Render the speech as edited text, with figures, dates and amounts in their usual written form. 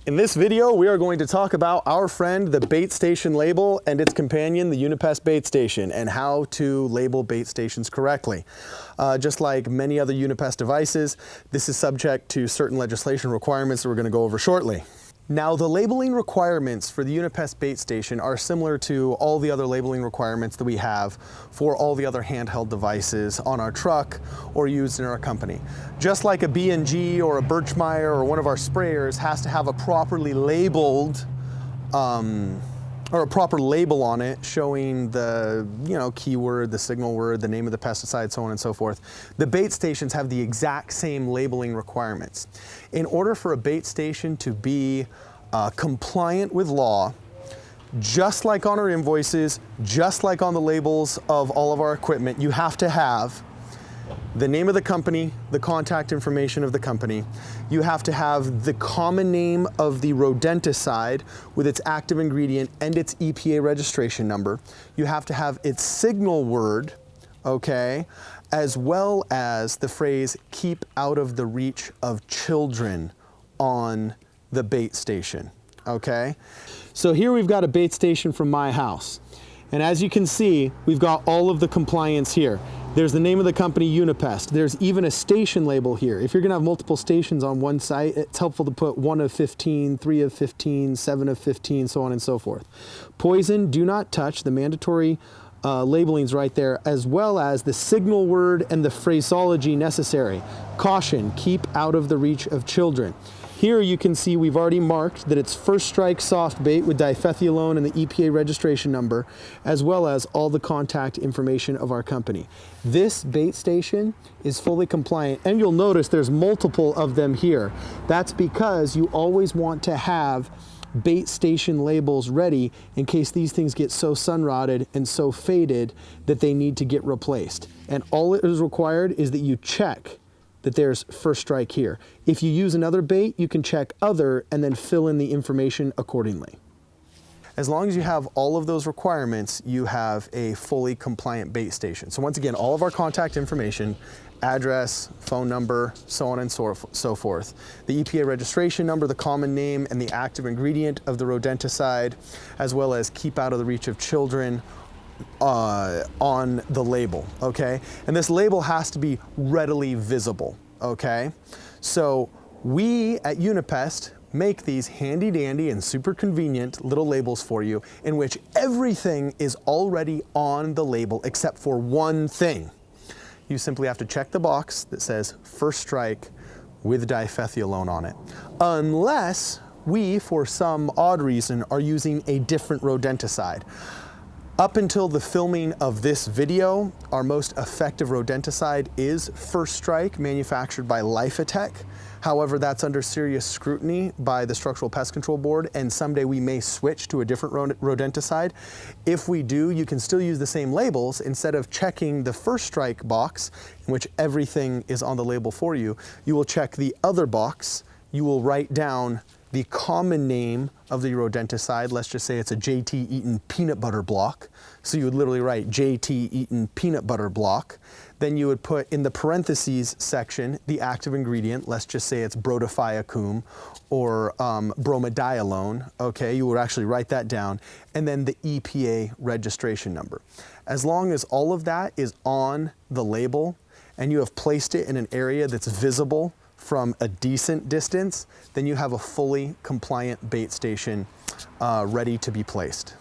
In this video, we are going to talk about our friend, the bait station label, and its companion, the Unipest bait station, and how to label bait stations correctly. Just like many other Unipest devices, this is subject to certain legislation requirements that we're going to go over shortly. Now, the labeling requirements for the Unipest bait station are similar to all the other labeling requirements that we have for all the other handheld devices on our truck or used in our company. Just like a B&G or a Birchmeier or one of our sprayers has to have a properly labeled or a proper label on it showing the keyword, the signal word, the name of the pesticide, so on and so forth. The bait stations have the exact same labeling requirements. In order for a bait station to be compliant with law, just like on our invoices, just like on the labels of all of our equipment, you have to have the name of the company, the contact information of the company. You have to have the common name of the rodenticide with its active ingredient and its EPA registration number. You have to have its signal word, okay, as well as the phrase, keep out of the reach of children on the bait station, okay? So here we've got a bait station from my house. And as you can see, we've got all of the compliance here. There's the name of the company, Unipest. There's even a station label here. If you're gonna have multiple stations on one site, it's helpful to put 1 of 15, 3 of 15, 7 of 15, so on and so forth. Poison, do not touch, the mandatory labeling's right there, as well as the signal word and the phraseology necessary. Caution, keep out of the reach of children. Here you can see we've already marked that it's First Strike soft bait with difethialone and the EPA registration number, as well as all the contact information of our company. This bait station is fully compliant, and you'll notice there's multiple of them here. That's because you always want to have bait station labels ready in case these things get so sun rotted and so faded that they need to get replaced. And all it is required is that you check that there's First Strike here. If you use another bait, you can check other and then fill in the information accordingly. As long as you have all of those requirements, you have a fully compliant bait station. So once again, all of our contact information, address, phone number, so on and so forth. The EPA registration number, the common name, and the active ingredient of the rodenticide, as well as keep out of the reach of children, on the label, okay? And this label has to be readily visible, okay? So we at Unipest make these handy dandy and super convenient little labels for you in which everything is already on the label except for one thing. You simply have to check the box that says First Strike with difethialone on it. Unless we, for some odd reason, are using a different rodenticide. Up until the filming of this video, our most effective rodenticide is First Strike, manufactured by Lifetech. However, that's under serious scrutiny by the Structural Pest Control Board, and someday we may switch to a different rodenticide. If we do, you can still use the same labels. Instead of checking the First Strike box, in which everything is on the label for you, you will check the other box. You will write down the common name of the rodenticide. Let's just say it's a JT Eaton peanut butter block. So you would literally write JT Eaton peanut butter block. Then you would put in the parentheses section the active ingredient. Let's just say it's brodifacoum or bromadiolone. Okay, you would actually write that down. And then the EPA registration number. As long as all of that is on the label and you have placed it in an area that's visible from a decent distance, then you have a fully compliant bait station ready to be placed.